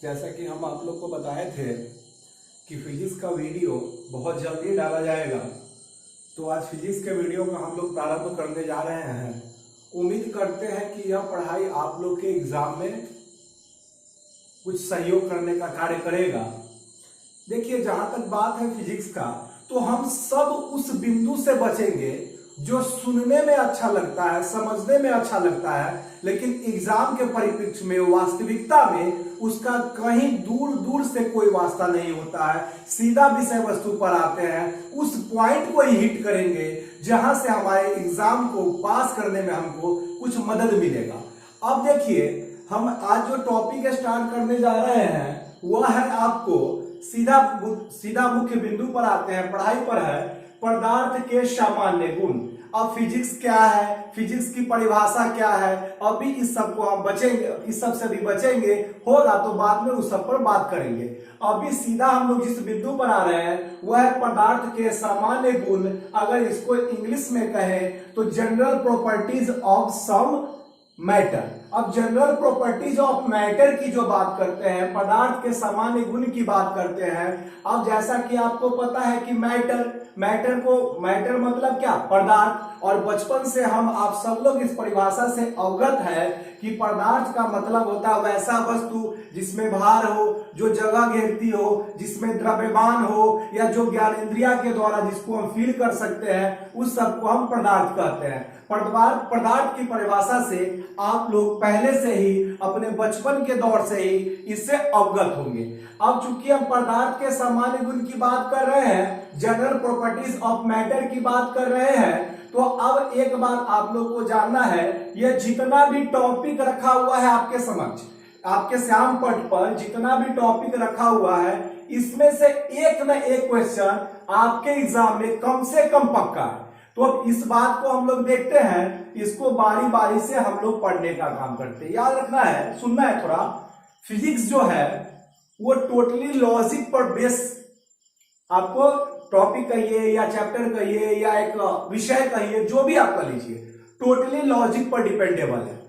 जैसा कि हम आप लोग को बताए थे कि फिजिक्स का वीडियो बहुत जल्दी डाला जाएगा, तो आज फिजिक्स के वीडियो का हम लोग प्रारंभ करने जा रहे हैं। उम्मीद करते हैं कि यह पढ़ाई आप लोग के एग्जाम में कुछ सहयोग करने का कार्य करेगा। देखिए, जहां तक बात है फिजिक्स का, तो हम सब उस बिंदु से बचेंगे जो सुनने में अच्छा लगता है, समझने में अच्छा लगता है, लेकिन एग्जाम के परिप्रेक्ष्य में, वास्तविकता में उसका कहीं दूर दूर से कोई वास्ता नहीं होता है। सीधा विषय वस्तु पर आते हैं, उस पॉइंट को ही हिट करेंगे जहां से हमारे एग्जाम को पास करने में हमको कुछ मदद मिलेगा। अब देखिए, हम आज जो टॉपिक स्टार्ट करने जा रहे हैं वह है आपको सीधा मुख्य बिंदु पर आते हैं, पढ़ाई पर है पदार्थ के सामान्य गुण। अब फिजिक्स क्या है, फिजिक्स की परिभाषा क्या है, अभी इस सब को हम बचेंगे, इस सब से भी बचेंगे, होगा तो बाद में उस सब पर बात करेंगे। अभी सीधा हम लोग जिस बिंदु पर आ रहे हैं वह है पदार्थ के सामान्य गुण। अगर इसको इंग्लिश में कहें तो general properties of some matter. अब जनरल प्रॉपर्टीज ऑफ मैटर की जो बात करते हैं, पदार्थ के सामान्य गुण की बात करते हैं। अब जैसा कि आपको पता है कि मैटर मतलब क्या, पदार्थ। और बचपन से हम आप सब लोग इस परिभाषा से अवगत है कि पदार्थ का मतलब होता है वैसा वस्तु जिसमें भार हो, जो जगह घेरती हो, जिसमें द्रव्यमान हो, या जो ज्ञानेंद्रिया के द्वारा जिसको हम फील कर सकते हैं, उस सब को हम पदार्थ कहते हैं। पदार्थ की परिभाषा से आप लोग पहले से ही अपने बचपन के दौर से ही इससे अवगत होंगे। अब चूंकि हम पदार्थ के सामान्य गुण की बात कर रहे हैं, जनरल प्रॉपर्टीज ऑफ मैटर की बात कर रहे हैं, तो अब एक बात आप लोग को जानना है, यह जितना भी टॉपिक रखा हुआ है आपके समक्ष, आपके श्याम पट पर जितना भी टॉपिक रखा हुआ है, इसमें से एक न एक क्वेश्चन आपके एग्जाम में कम से कम पक्का है। तो अब इस बात को हम लोग देखते हैं, इसको बारी बारी से हम लोग पढ़ने का काम करते हैं। याद रखना है, सुनना है थोड़ा। फिजिक्स जो है वो टोटली लॉजिक पर बेस, आपको टॉपिक कहिए या चैप्टर कहिए या एक विषय कहिए, जो भी आप कह लीजिए, टोटली लॉजिक पर डिपेंडेबल है।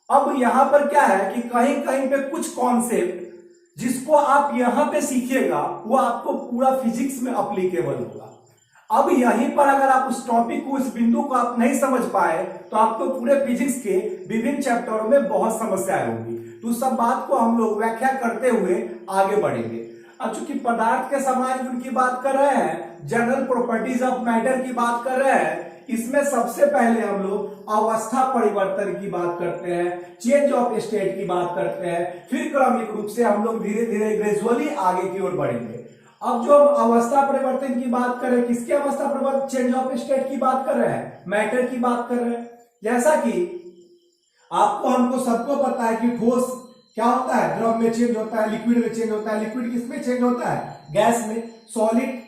अब यहां पर क्या है कि कहीं कहीं पे कुछ कॉन्सेप्ट जिसको आप यहां पे सीखिएगा वो आपको पूरा फिजिक्स में अप्लीकेबल होगा। अब यहीं पर अगर आप उस टॉपिक को, इस बिंदु को आप नहीं समझ पाए तो आपको पूरे फिजिक्स के विभिन्न चैप्टरों में बहुत समस्याएं होंगी। तो सब बात को हम लोग व्याख्या करते हुए आगे बढ़ेंगे। अब चूंकि पदार्थ के सामान्य गुण की बात कर रहे हैं, जनरल प्रॉपर्टीज ऑफ मैटर की बात कर रहे हैं, इसमें सबसे पहले हम लोग अवस्था परिवर्तन की बात करते हैं, चेंज ऑफ स्टेट की बात करते हैं, फिर क्रमिक रूप से हम लोग धीरे धीरे ग्रेजुअली आगे की ओर बढ़ेंगे। अब जो अवस्था परिवर्तन की बात करें, किसके अवस्था परिवर्तन, चेंज ऑफ स्टेट की बात कर रहे हैं, मैटर की बात कर रहे हैं। जैसा कि आपको हमको सबको पता है कि ठोस क्या होता है, द्रव में चेंज होता है, लिक्विड में चेंज होता है, लिक्विड किसमें चेंज होता है, गैस में, सॉलिड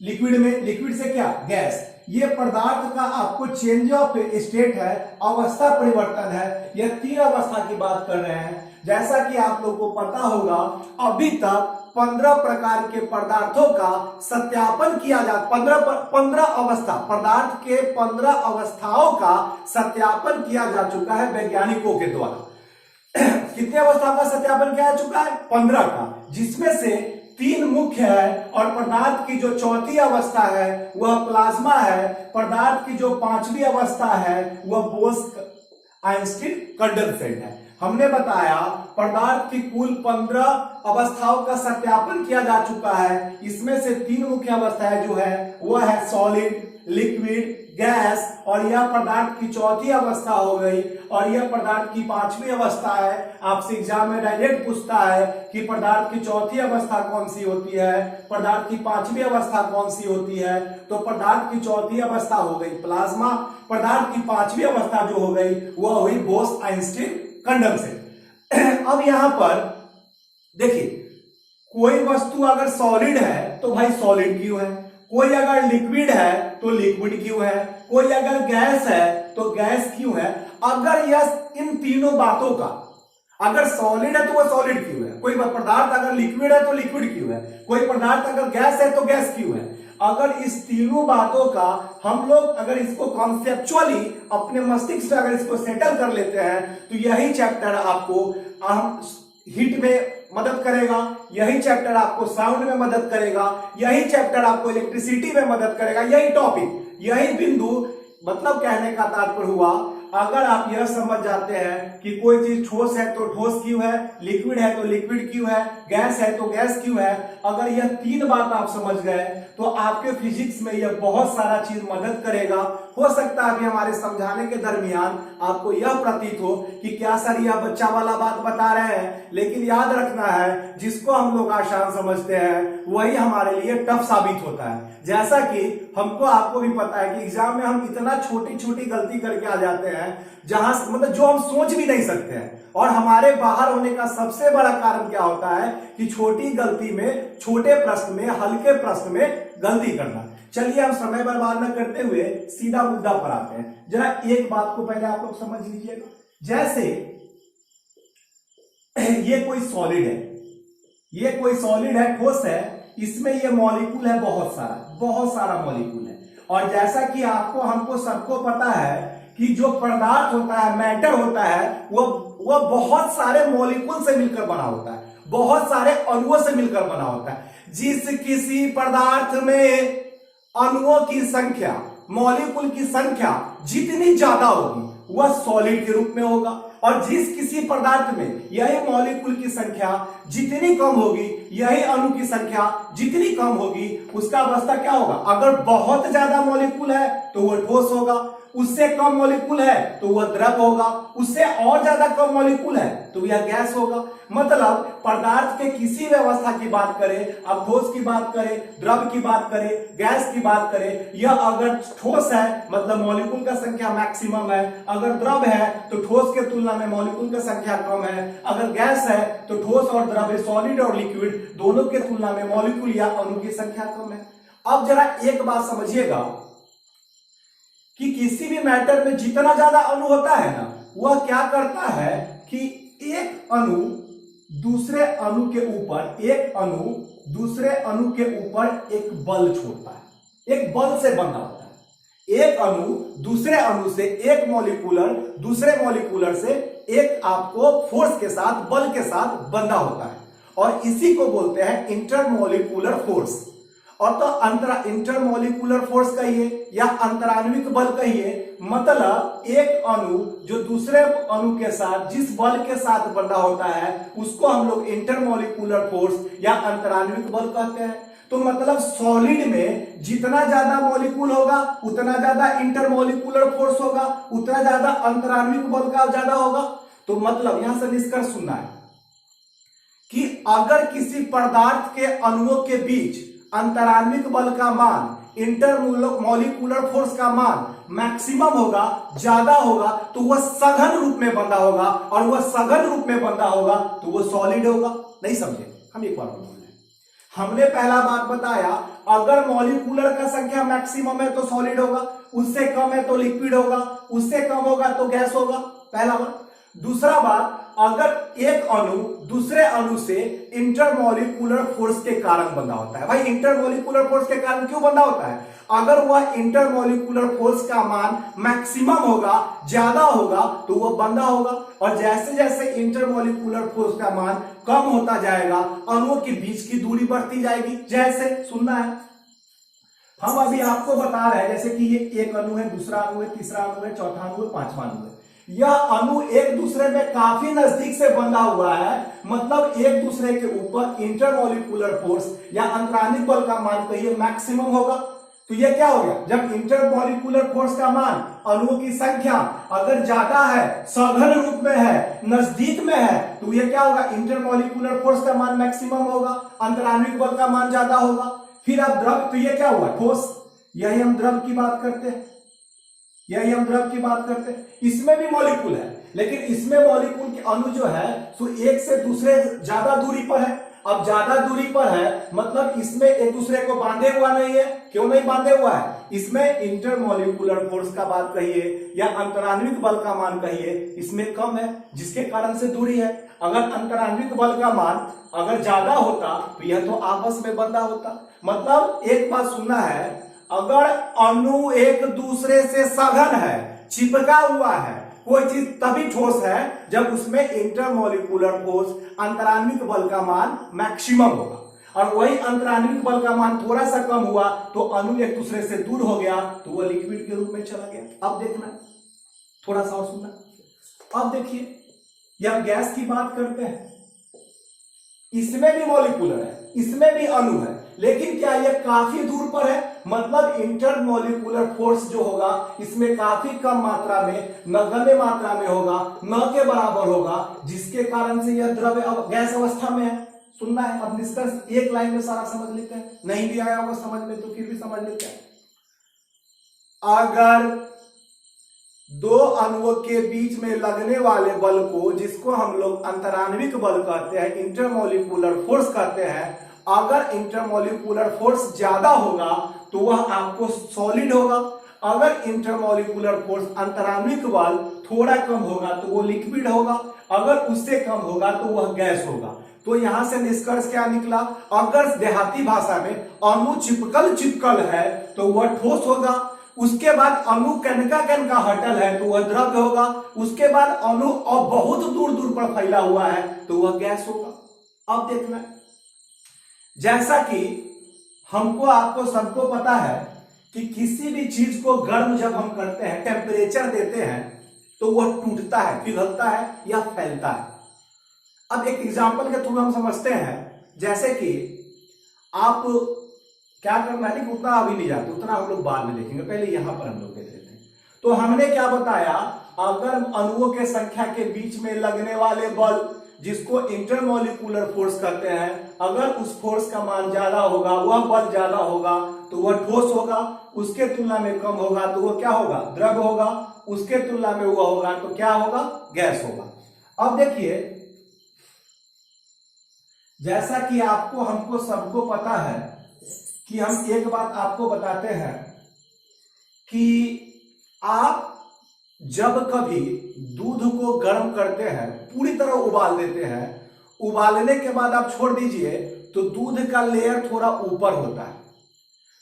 लिक्विड में, लिक्विड से क्या, गैस। ये पदार्थ का आपको चेंज ऑफ स्टेट है, अवस्था परिवर्तन है, यह तीन अवस्था की बात कर रहे हैं। जैसा कि आप लोगों को पता होगा, अभी तक 15 प्रकार के पदार्थों का सत्यापन किया जा 15 अवस्था, पदार्थ के 15 अवस्थाओं का सत्यापन किया जा चुका है वैज्ञानिकों के द्वारा। कितने अवस्थाओं का सत्यापन किया जा चुका है, 15 का, जिसमें से 3 मुख्य है, और पदार्थ की जो चौथी अवस्था है वह प्लाज्मा है, पदार्थ की जो 5वीं अवस्था है वह बोस-आइंस्टीन कंडेंसेट है। हमने बताया पदार्थ की कुल 15 अवस्थाओं का सत्यापन किया जा चुका है। इसमें से 3 मुख्य अवस्थाएं जो है वह है सॉलिड, लिक्विड, गैस, और यह पदार्थ की चौथी अवस्था हो गई, और यह पदार्थ की 5वीं अवस्था है। आपसे एग्जाम में डायरेक्ट पूछता है कि पदार्थ की चौथी अवस्था कौन सी होती है, पदार्थ की 5वीं अवस्था कौन सी होती है, तो पदार्थ की चौथी अवस्था हो गई प्लाज्मा, पदार्थ की 5वीं अवस्था जो हो गई वह हुई बोस-आइंस्टीन कंडेंसेट। अब यहां पर देखिए, कोई वस्तु अगर सॉलिड है तो भाई सॉलिड क्यों है, कोई अगर लिक्विड है तो लिक्विड क्यों है, कोई अगर गैस है तो गैस क्यों है। अगर यह इन तीनों बातों का, अगर सॉलिड है तो वह सॉलिड क्यों है, कोई पदार्थ अगर लिक्विड है तो लिक्विड क्यों है, कोई पदार्थ अगर गैस है तो गैस क्यों है, अगर इस तीनों बातों का हम लोग अगर इसको कॉन्सेप्चुअली अपने मस्तिष्क से अगर इसको सेटल कर लेते हैं तो यही चैप्टर आपको हिट में मदद करेगा, यही चैप्टर आपको साउंड में मदद करेगा, यही चैप्टर आपको इलेक्ट्रिसिटी में मदद करेगा, यही टॉपिक, यही बिंदु। मतलब कहने का तात्पर्य हुआ, अगर आप यह समझ जाते हैं कि कोई चीज ठोस है तो ठोस क्यों है, लिक्विड है तो लिक्विड क्यों है, गैस है तो गैस क्यों है, अगर यह तीन बात आप समझ गए तो आपके फिजिक्स में यह बहुत सारा चीज मदद करेगा। हो सकता है अभी हमारे समझाने के दरमियान आपको यह प्रतीत हो कि क्या सर यह बच्चा वाला बात बता रहे हैं, लेकिन याद रखना है जिसको हम लोग आसान समझते हैं वही हमारे लिए टफ साबित होता है। जैसा कि हमको आपको भी पता है कि एग्जाम में हम इतना छोटी छोटी गलती करके आ जाते हैं जहां मतलब जो हम सोच भी नहीं सकते हैं, और हमारे बाहर होने का सबसे बड़ा कारण क्या होता है कि छोटी गलती में, छोटे प्रश्न में, हल्के प्रश्न में गलती करना। चलिए हम समय बर्बाद न करते हुए सीधा मुद्दा पर आते हैं। जरा एक बात को पहले आप लोग समझ लीजिएगा, जैसे ये कोई सॉलिड है, ये कोई सॉलिड है, ठोस है, इसमें ये मॉलिक्यूल है बहुत सारा मॉलिक्यूल है। और जैसा कि आपको हमको सबको पता है कि जो पदार्थ होता है, मैटर होता है, वो बहुत सारे मॉलिक्यूल से मिलकर बना होता है, बहुत सारे अणुओं से मिलकर बना होता है। जिस किसी पदार्थ में अणुओं की संख्या, मॉलिक्यूल की संख्या जितनी ज्यादा होगी वह सॉलिड के रूप में होगा, और जिस किसी पदार्थ में यही मॉलिक्यूल की संख्या जितनी कम होगी, यही अणु की संख्या जितनी कम होगी, उसका अवस्था क्या होगा। अगर बहुत ज्यादा मॉलिक्यूल है तो वह ठोस होगा, उससे कम मॉलिक्यूल है तो वह द्रव होगा, उससे और ज्यादा कम मॉलिक्यूल है तो यह गैस होगा। मतलब पदार्थ के किसी भी अवस्था की बात करें, अब ठोस की बात करें, द्रव की बात करें, गैस की बात करें, यह अगर ठोस है मतलब मॉलिक्यूल का संख्या मैक्सिमम है, अगर द्रव है तो ठोस के तुलना में मॉलिक्यूल का संख्या कम है, अगर गैस है तो ठोस और द्रव, सॉलिड और लिक्विड दोनों के तुलना में मॉलिक्यूल या अणु की संख्या कम है। अब जरा एक बात समझिएगा कि किसी भी मैटर में जितना ज्यादा अणु होता है ना, वह क्या करता है कि एक अणु दूसरे अणु के ऊपर, एक अणु दूसरे अणु के ऊपर एक बल छोड़ता है, एक बल से बंधा होता है। एक अणु दूसरे अणु से, एक मॉलिक्यूलर दूसरे मॉलिक्यूलर से एक आपको फोर्स के साथ, बल के साथ बंधा होता है, और इसी को बोलते हैं इंटरमॉलिक्यूलर फोर्स। और तो इंटरमॉलिक्यूलर फोर्स कहिए या अंतराण्विक बल कहिए, मतलब एक अणु जो दूसरे अणु के साथ जिस बल के साथ बंधा होता है उसको हम लोग इंटरमॉलिक्यूलर फोर्स या अंतराण्विक बल कहते हैं। तो मतलब सॉलिड में जितना ज्यादा मॉलिक्यूल होगा उतना ज्यादा इंटरमॉलिक्यूलर फोर्स होगा, उतना ज्यादा अंतराण्विक बल का ज्यादा होगा। तो मतलब यहां से निष्कर्ष सुनना है कि अगर किसी पदार्थ के अणुओं के बीच अंतराण्विक बल का मान, इंटरमॉलिक्यूलर फोर्स का मान मैक्सिमम होगा, ज्यादा होगा, तो वह सघन रूप में बंधा होगा, और वह सघन रूप में बंधा होगा तो वह सॉलिड होगा। नहीं समझे? हम एक बार बोल रहे हैं, हमने पहला बात बताया, अगर मॉलिक्यूलर का संख्या मैक्सिमम है तो सॉलिड होगा, उससे कम है तो लिक्विड होगा, उससे कम होगा तो गैस होगा, पहला बात। दूसरा बात, अगर एक अणु दूसरे अणु से इंटरमॉलिक्यूलर फोर्स के कारण बंधा होता है। भाई इंटरमॉलिक्यूलर फोर्स के कारण क्यों बंधा होता है? अगर वह इंटरमॉलिक्यूलर फोर्स का मान मैक्सिमम होगा, ज्यादा होगा, तो वह बंधा होगा, और जैसे जैसे इंटरमॉलिक्यूलर फोर्स का मान कम होता जाएगा अणुओं के बीच की दूरी बढ़ती जाएगी। जैसे सुनना है, हम अभी आपको बता रहे हैं जैसे कि ये एक अणु है, दूसरा अणु है, तीसरा अणु है, चौथा अणु है, पांचवा अणु है। यह अणु एक दूसरे में काफी नजदीक से बंधा हुआ है, मतलब एक दूसरे के ऊपर इंटरमॉलिक्यूलर फोर्स या अंतराण्विक बल का मान कहिए मैक्सिमम होगा। तो यह क्या हो गया, जब इंटरमॉलिक्यूलर फोर्स का मान, अणुओं की संख्या अगर ज्यादा है, सघन रूप में है, नजदीक में है, तो यह क्या होगा, इंटरमॉलिक्यूलर फोर्स का मान मैक्सिमम होगा, अंतराण्विक बल का मान ज्यादा होगा। फिर अब द्रव, तो यह क्या हुआ, ठोस, यही हम द्रव की बात करते हैं, यही हम द्रव की बात करते हैं। इसमें भी मॉलिक्यूल है, लेकिन इसमें मॉलिक्यूल के अणु जो है सो एक से दूसरे ज्यादा दूरी पर है। अब ज्यादा दूरी पर है मतलब इसमें एक दूसरे को बांधे हुआ नहीं है। क्यों नहीं बांधे हुआ है? इसमें इंटरमॉलिक्यूलर फोर्स का बात कहिए या अंतराण्विक बल का मान कहिए, इसमें कम है, जिसके कारण से दूरी है। अगर अंतराण्विक बल का मान अगर ज्यादा होता तो यह तो आपस में बंधा होता। मतलब एक बात सुनना है, अगर अणु एक दूसरे से सघन है, चिपका हुआ है, कोई चीज तभी ठोस है जब उसमें इंटरमोलिकुलर फोर्स अंतराण्विक बल का मान मैक्सिमम होगा, और वही अंतराण्विक बल का मान थोड़ा सा कम हुआ तो अणु एक दूसरे से दूर हो गया तो वह लिक्विड के रूप में चला गया। अब देखना, थोड़ा सा और सुनना। अब देखिए, यह गैस की बात करते हैं, इसमें भी मॉलिक्यूलर है, इसमें भी अणु है, लेकिन क्या यह काफी दूर पर है? मतलब इंटरमोलिकुलर फोर्स जो होगा इसमें काफी कम मात्रा में, नगण्य मात्रा में होगा, न के बराबर होगा, जिसके कारण से यह द्रव्य गैस अवस्था में है। सुनना है। अब निष्कर्ष एक लाइन में सारा समझ लेते हैं, नहीं भी आया होगा समझ में तो फिर भी समझ लेते हैं। अगर दो अणुओं के बीच में लगने वाले बल को, जिसको हम लोग अंतराण्विक बल कहते हैं, इंटरमोलिकुलर फोर्स कहते हैं, अगर इंटरमोलिकुलर फोर्स ज्यादा होगा तो वह आपको सॉलिड होगा, अगर इंटरमोलिकुलर फोर्स अंतराण्विक बल थोड़ा कम होगा तो वो लिक्विड होगा, अगर उससे कम होगा तो वह गैस होगा। तो यहां से निष्कर्ष क्या निकला? अगर देहाती भाषा में अणु चिपकल है तो वह ठोस होगा, उसके बाद अणु कनका हटल है तो वह द्रव्य होगा, उसके बाद अणु और बहुत दूर दूर पर फैला हुआ है तो वह गैस होगा। अब देखना, जैसा कि हमको आपको सबको पता है कि किसी भी चीज को गर्म जब हम करते हैं, टेम्परेचर देते हैं, तो वह टूटता है, पिघलता है या फैलता है। अब एक एग्जांपल के थ्रू हम समझते हैं, जैसे कि आप क्या करना है, उतना अभी नहीं जाते, उतना हम लोग बाद में देखेंगे, पहले यहां पर हम लोग देख लेते हैं। तो हमने क्या बताया, अगर अणुओं के संख्या के बीच में लगने वाले बल, जिसको इंटरमोलिकुलर फोर्स कहते हैं, अगर उस फोर्स का मान ज्यादा होगा, वह बल ज्यादा होगा तो वह ठोस होगा, उसके तुलना में कम होगा तो वह क्या होगा? द्रव होगा, उसके तुलना में वह होगा तो क्या होगा? गैस होगा। अब देखिए, जैसा कि आपको हमको सबको पता है कि हम एक बात आपको बताते हैं कि आप जब कभी दूध को गर्म करते हैं, पूरी तरह उबाल देते हैं, उबालने के बाद आप छोड़ दीजिए तो दूध का लेयर थोड़ा ऊपर होता है,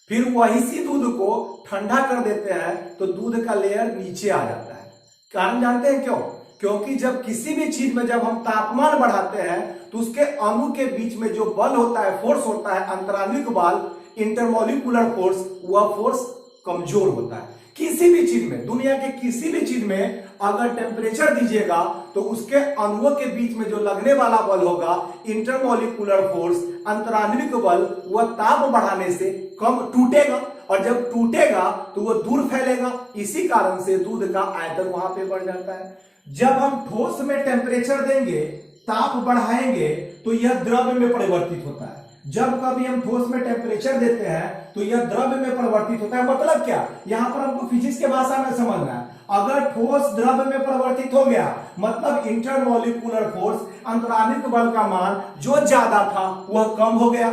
फिर वही सी दूध को ठंडा कर देते हैं तो दूध का लेयर नीचे आ जाता है। कारण जानते हैं क्यों? क्योंकि जब किसी भी चीज में जब हम तापमान बढ़ाते हैं तो उसके अणु के बीच में जो बल होता है, फोर्स होता है, अंतराण्विक बल, इंटरमोलिकुलर फोर्स, वह फोर्स कमजोर होता है। किसी भी चीज में, दुनिया के किसी भी चीज में अगर टेम्परेचर दीजिएगा तो उसके अणुओं के बीच में जो लगने वाला बल होगा, इंटरमोलिकुलर फोर्स, अंतराण्विक बल, वह ताप बढ़ाने से कम टूटेगा, और जब टूटेगा तो वह दूर फैलेगा। इसी कारण से दूध का आयतन वहां पे बढ़ जाता है। जब हम ठोस में टेम्परेचर देंगे, ताप बढ़ाएंगे तो यह द्रव्य में परिवर्तित होता है। जब कभी हम ठोस में टेम्परेचर देते हैं तो यह द्रव्य में परिवर्तित होता है। मतलब क्या? यहां पर हमको फिजिक्स के भाषा में समझना है। अगर ठोस द्रव्य में परिवर्तित हो गया, मतलब इंटरमोलिकुलर फोर्स, अंतराण्विक बल का मान जो ज्यादा था वह कम हो गया।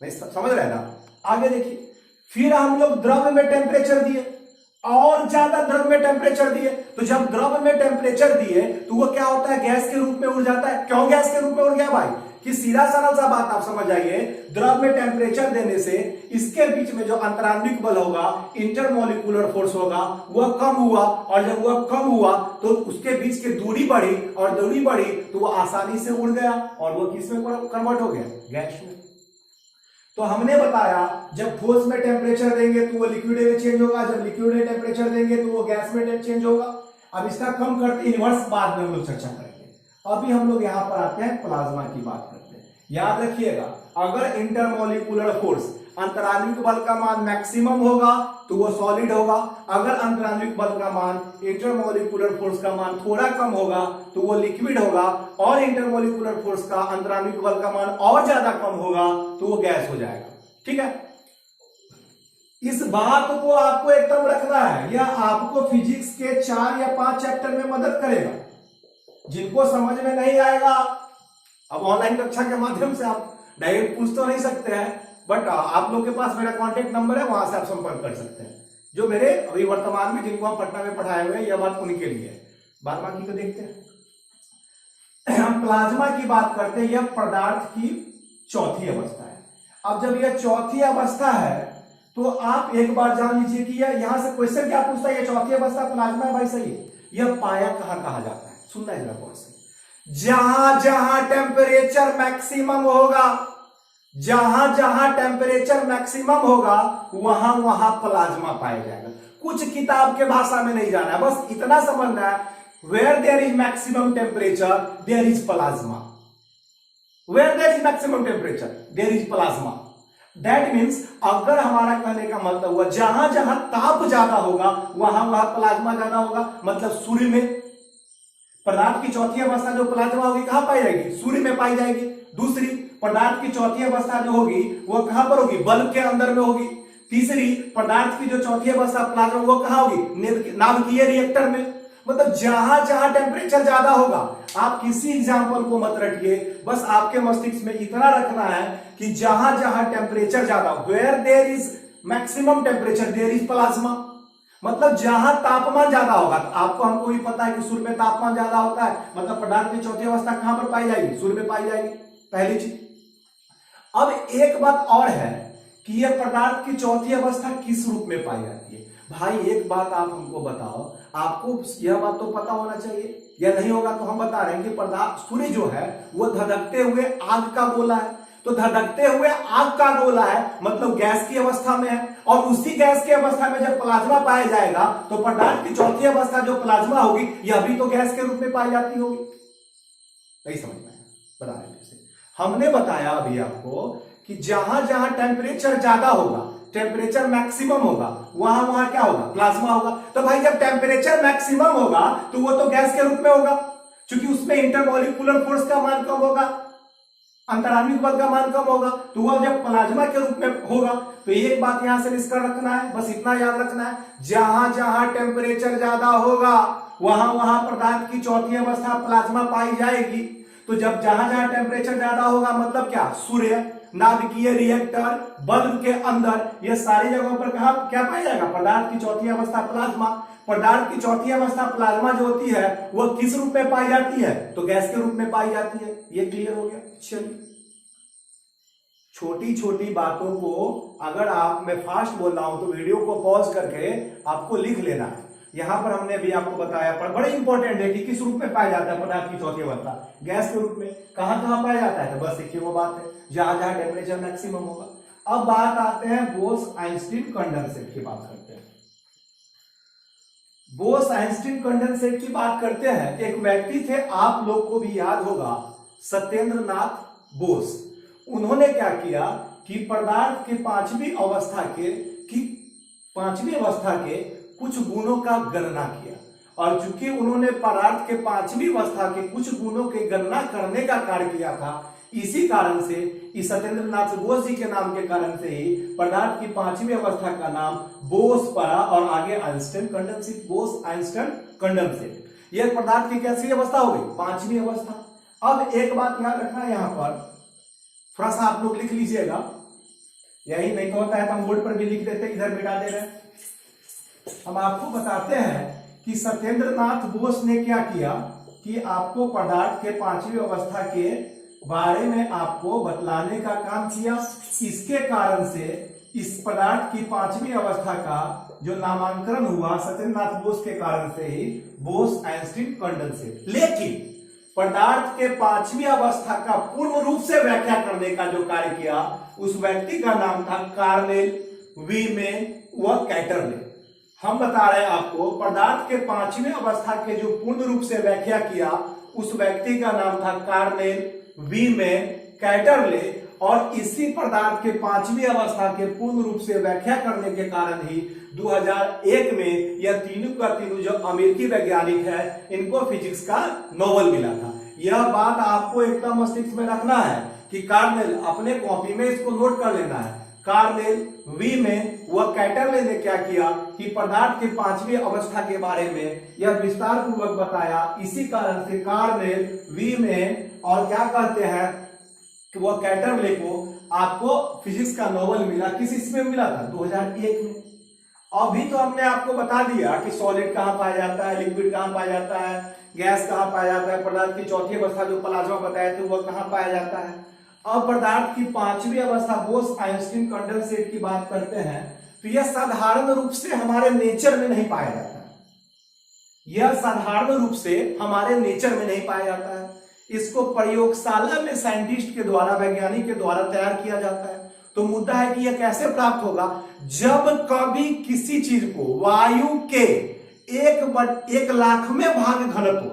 समझ रहे ना? आगे देखिए, फिर हम लोग द्रव्य में टेम्परेचर दिए और ज्यादा द्रव्य में टेम्परेचर दिए, तो जब द्रव्य में टेम्परेचर दिए तो वो क्या होता है? गैस के रूप में उड़ जाता है। क्यों गैस के रूप में उड़ गया भाई? कि सीधा सरल सा बात आप समझ आइए, द्रव्य में टेम्परेचर देने से इसके बीच में जो अंतराण्विक बल होगा, इंटरमोलिकुलर फोर्स होगा, वह कम हुआ, और जब वह कम हुआ तो उसके बीच की दूरी बढ़ी, और दूरी बढ़ी तो वह आसानी से उड़ गया, और वह किस में कन्वर्ट हो गया? गैस में। तो हमने बताया जब ठोस में टेम्परेचर देंगे तो वो लिक्विड में चेंज होगा, जब लिक्विड में टेम्परेचर देंगे तो वो गैस में चेंज होगा। अब इसका कम करते रिवर्स बाद में हम लोग चर्चा करेंगे। अभी हम लोग यहां पर आते हैं, प्लाज्मा की बात करते हैं। याद रखिएगा, अगर इंटरमोलिकुलर फोर्स, अंतराण्विक बल का मान मैक्सिमम होगा तो वो सॉलिड होगा, अगर अंतराण्विक बल का मान, इंटरमोलिकुलर फोर्स का मान थोड़ा कम होगा तो वो लिक्विड होगा, और इंटरमोलिकुलर फोर्स का, अंतराण्विक बल का मान और ज्यादा कम होगा तो वो गैस हो जाएगा। ठीक है, इस बात को आपको एकदम रखना है, यह आपको फिजिक्स के 4 या 5 चैप्टर में मदद करेगा। जिनको समझ में नहीं आएगा, अब ऑनलाइन कक्षा के माध्यम से आप डायरेक्ट पूछ तो नहीं सकते हैं, बट आप लोग के पास मेरा कांटेक्ट नंबर है, वहां से आप संपर्क कर सकते हैं। जो मेरे अभी वर्तमान में जिनको हम पटना में पढ़ाए हुए हैं, यह बात उनके लिए है। बाद बाकी को देखते हैं। हम प्लाज्मा की बात करते हैं, यह पदार्थ की चौथी अवस्था है। अब जब यह चौथी अवस्था है तो आप एक बार जान लीजिए कि यहां से क्वेश्चन क्या पूछता है, ये चौथी अवस्था प्लाज्मा है भाई, सही है। यह पाया कहां कहा जाता है, सुनना है जरा गौर से। जहां जहां टेम्परेचर मैक्सिमम होगा, जहां जहां टेम्परेचर मैक्सिमम होगा वहां वहां प्लाज्मा पाया जाएगा। कुछ किताब के भाषा में नहीं जाना है, बस इतना समझना है, where there is maximum temperature there is plasma, where there is maximum temperature there is plasma. That means अगर हमारा कहने का मतलब हुआ जहां जहां ताप ज्यादा होगा वहां वहां प्लाज्मा ज्यादा होगा, मतलब सूर्य में पदार्थ की चौथी अवस्था जो प्लाज्मा होगी कहां पाई जाएगी, सूर्य में पाई जाएगी। दूसरी, पदार्थ की चौथी अवस्था जो होगी वो कहां पर होगी, बल्ब के अंदर में होगी। तीसरी, पदार्थ की जो चौथी अवस्था प्लाज्मा वो कहां होगी, नाभिकीय रिएक्टर में। मतलब जहां जहां टेम्परेचर ज्यादा होगा, आप किसी एग्जाम्पल को मत रखिए, बस आपके मस्तिष्क में इतना रखना है कि जहां जहां टेम्परेचर ज्यादा, where there is maximum temperature there is plasma. मतलब जहां तापमान ज्यादा होगा, तो आपको हमको भी पता है कि सूर्य में तापमान ज्यादा होता है, मतलब पदार्थ की चौथी अवस्था कहां पर पाई जाएगी, सूर्य में पाई जाएगी, पहली चीज। अब एक बात और है कि यह पदार्थ की चौथी अवस्था किस रूप में पाई जाती है। भाई एक बात आप हमको बताओ, आपको यह बात तो पता होना चाहिए, या नहीं होगा तो हम बता रहे हैं कि पदार्थ सूर्य जो है वो धधकते हुए आग का गोला है। तो धधकते हुए आग का गोला है, मतलब गैस की अवस्था में है, और उसी गैस की अवस्था में जब प्लाज्मा पाया जाएगा तो पदार्थ की चौथी अवस्था जो प्लाज्मा होगी यह भी तो गैस के रूप में पाई जाती होगी। नहीं समझ में आया, बता रहे हैं। हमने बताया अभी आपको कि जहां जहां टेम्परेचर ज्यादा होगा, टेम्परेचर मैक्सिमम होगा, वहां वहां क्या होगा, प्लाज्मा होगा। तो भाई जब टेम्परेचर मैक्सिमम होगा तो वो तो गैस के रूप में होगा, क्योंकि उसमें इंटरमॉलिक्यूलर फोर्स का मान कम होगा, अंतराण्विक बल का मान कम होगा। तो वह जब प्लाज्मा के रूप में होगा तो एक बात यहां से निष्कर्ष रखना है, बस इतना याद रखना है, जहां जहां टेम्परेचर ज्यादा होगा वहां वहां पदार्थ की चौथी अवस्था प्लाज्मा पाई जाएगी। तो जब जहां जहां टेम्परेचर ज्यादा होगा मतलब क्या, सूर्य, नाभिकीय रिएक्टर, बल्ब के अंदर, ये सारी जगहों पर कहा क्या पाया जाएगा, पदार्थ की चौथी अवस्था प्लाज्मा। पदार्थ की चौथी अवस्था प्लाज्मा जो होती है वह किस रूप में पाई जाती है, तो गैस के रूप में पाई जाती है। ये क्लियर हो गया। चलिए, छोटी छोटी बातों को अगर आप, मैं फास्ट बोल रहा हूं तो वीडियो को पॉज करके आपको लिख लेना है। यहां पर हमने भी आपको बताया, पर बड़े इंपॉर्टेंट है कि किस रूप में पाया जाता है पदार्थ की चौथी अवस्था, गैस के रूप में। कहां कहां पाया जाता है, तो बस एक ही वो बात है, जहां जहां टेम्परेचर मैक्सिमम होगा। अब बात आते हैं बोस-आइंस्टीन कंडेंसेट की बात करते हैं। बोस-आइंस्टीन कंडेंसेट की बात करते हैं। एक व्यक्ति थे, आप लोग को भी याद होगा, सत्येंद्र नाथ बोस। उन्होंने क्या किया कि पदार्थ के पांचवी अवस्था के कुछ गुणों का गणना किया, और चूंकि उन्होंने पदार्थ के पांचवी अवस्था के कुछ गुणों की गणना करने का कार्य किया था, इसी कारण से इस सत्येंद्र नाथ बोस जी के नाम के कारण से ही पदार्थ की पांचवी अवस्था का नाम बोस पड़ा, और आगे आइंस्टाइन कंडेंसेट, बोस-आइंस्टाइन कंडेंसेट। यह पदार्थ की कैसी अवस्था हो गई, पांचवी अवस्था। अब एक बात याद रखना, यहां पर थोड़ा सा आप लोग लिख लीजिएगा, यही नहीं तो होता है तो हम बोर्ड पर भी लिख देते, इधर मिटा दे रहे हैं। हम आपको बताते हैं कि सत्येंद्र नाथ बोस ने क्या किया कि आपको पदार्थ के पांचवी अवस्था के बारे में आपको बतलाने का काम किया। इसके कारण से इस पदार्थ की पांचवी अवस्था का जो नामांकन हुआ सत्येंद्र नाथ बोस के कारण से ही बोस-आइंस्टीन कंडेंसेट। लेकिन पदार्थ के पांचवी अवस्था का पूर्ण रूप से व्याख्या करने का जो कार्य किया उस व्यक्ति का नाम था कार्नेल वीमेन व कैटरले। हम बता रहे हैं आपको, पदार्थ के पांचवी अवस्था के जो पूर्ण रूप से व्याख्या किया उस व्यक्ति का नाम था कार्नेल वीमेन कैटरले, और इसी पदार्थ के पांचवी अवस्था के पूर्ण रूप से व्याख्या करने के कारण ही 2001 में यह तीनों का तीनों जो अमेरिकी वैज्ञानिक है इनको फिजिक्स का नोबेल मिला था। यह बात आपको एकदम मस्तिष्क में रखना है कि कार्नेल, अपने कॉपी में इसको नोट कर लेना है, कार्नेल वीमेन व कैटरले ने क्या किया कि पदार्थ के पांचवी अवस्था के बारे में यह विस्तार पूर्वक बताया। इसी कारण से कार्नेल वीमेन और क्या कहते हैं कि वह कैटरले को आपको फिजिक्स का नोबेल मिला। किस इसमें मिला था, 2001 में। अभी तो हमने आपको बता दिया कि सॉलिड कहां पाया जाता है, लिक्विड कहां पाया जाता है, गैस कहां पाया जाता है, पदार्थ की चौथी अवस्था जो प्लाज्मा बताए थे वह कहां पाया जाता है। अब पदार्थ की पांचवी अवस्था बोस-आइंस्टीन कंडेंसेट की बात करते हैं। तो यह साधारण रूप से हमारे नेचर में नहीं पाया जाता है, यह साधारण रूप से हमारे नेचर में नहीं पाया जाता है। इसको प्रयोगशाला में साइंटिस्ट के द्वारा, वैज्ञानिक के द्वारा तैयार किया जाता है। तो मुद्दा है कि यह कैसे प्राप्त होगा, जब कभी किसी चीज को वायु के 1/1,00,000 भाग घनत्व,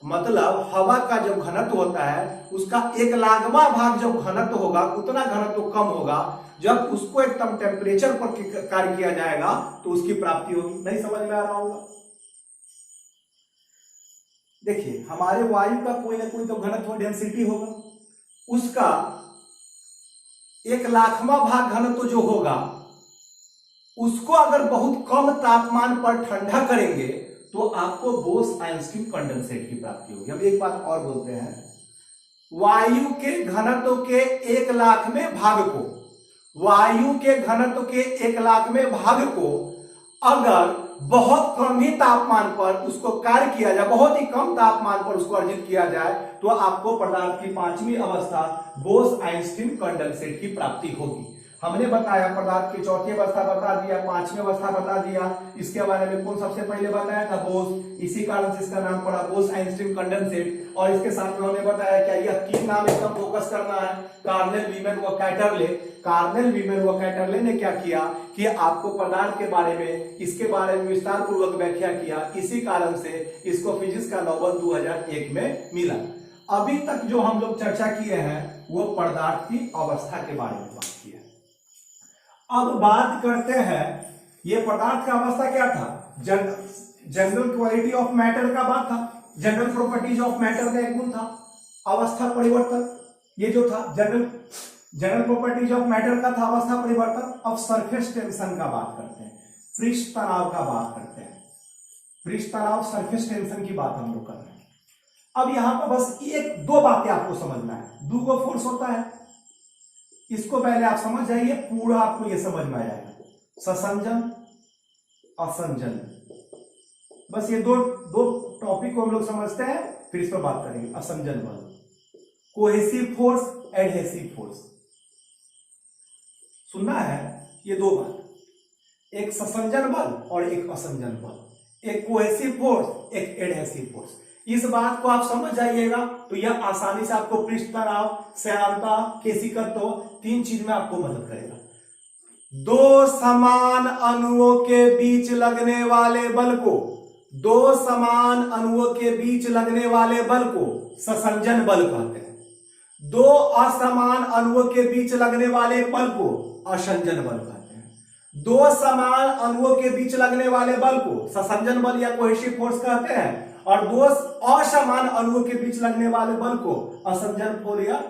मतलब हवा का जब घनत्व होता है उसका 1,00,000वां भाग जब घनत्व होगा, उतना घनत्व कम होगा, जब उसको एकदम टेम्परेचर पर कार्य किया जाएगा तो उसकी प्राप्ति होगी। नहीं समझ में आ रहा होगा? देखिए, हमारे वायु का कोई ना कोई तो घनत्व डेंसिटी होगा, उसका 1,00,000वां भाग घनत्व जो होगा उसको अगर बहुत कम तापमान पर ठंडा करेंगे तो आपको बोस-आइंस्टीन कंडेंसेट की प्राप्ति होगी। हम एक बात और बोलते हैं, वायु के घनत्व के 1,00,000वें भाग को, वायु के घनत्व के 1,00,000वें भाग को अगर बहुत कम ही तापमान पर उसको कार्य किया जाए, बहुत ही कम तापमान पर उसको अर्जित किया जाए, तो आपको पदार्थ की 5वीं अवस्था बोस-आइंस्टीन कंडेंसेट की प्राप्ति होगी। हमने बताया पदार्थ की 4थी अवस्था बता दिया, 5वीं अवस्था बता दिया, इसके बारे में कौन सबसे पहले बताया था? बोस। इसी कारण से इसका नाम पड़ा बोस-आइंस्टीन कंडेंसेट। और इसके साथ में हमने बताया क्या यह 3 नाम एकदम फोकस करना है, कार्नेल, वीमैन व कैटरले। कार्नेल, वीमैन व कैटरले ने क्या किया कि आपको पदार्थ के बारे में, इसके बारे में विस्तार पूर्वक व्याख्या किया। इसी कारण से इसको फिजिक्स का नोबेल 2001 में मिला। अभी तक जो हम लोग चर्चा किए हैं वो पदार्थ की अवस्था के बारे में बात की है। अब बात करते हैं, ये पदार्थ का अवस्था क्या था? जनरल क्वालिटी ऑफ मैटर का बात था, जनरल प्रॉपर्टीज ऑफ मैटर का एक गुण था अवस्था परिवर्तन, ये जो था जनरल प्रॉपर्टीज ऑफ मैटर का था अवस्था परिवर्तन। अब सरफेस टेंशन का बात करते हैं, पृष्ठ तनाव का बात करते हैं, पृष्ठ तनाव, सरफेस टेंशन की बात हम लोग कर रहे हैं। अब यहां पर बस 1-2 बातें आपको समझना है। 2 फोर्स होता है, इसको पहले आप समझ जाइए, पूरा आपको ये समझ में आ जाएगा। ससंजन, असंजन, बस ये दो टॉपिक को हम लोग समझते हैं, फिर इस पर बात करेंगे। असंजन बल, कोहेसिव फोर्स, एडहेसिव फोर्स, सुनना है ये 2 बात, एक ससंजन बल और एक असंजन बल, एक कोहेसिव फोर्स, एक एडहेसिव फोर्स। इस बात को आप समझ जाइएगा तो यह आसानी से आपको पृष्ठ तनाव, श्यानता, केशिकत्व, 3 चीज में आपको मदद करेगा। 2 समान अणुओं के बीच लगने वाले बल को, 2 समान अणुओं के बीच लगने वाले बल को ससंजन बल कहते हैं। 2 असमान अणुओं के बीच लगने वाले बल को असंजन बल कहते हैं। 2 समान अणुओं के बीच लगने वाले बल को ससंजन बल या कोहेसिव फोर्स कहते हैं, और 2 असमान अणुओं के बीच लगने वाले बल को असंजन फोर्स या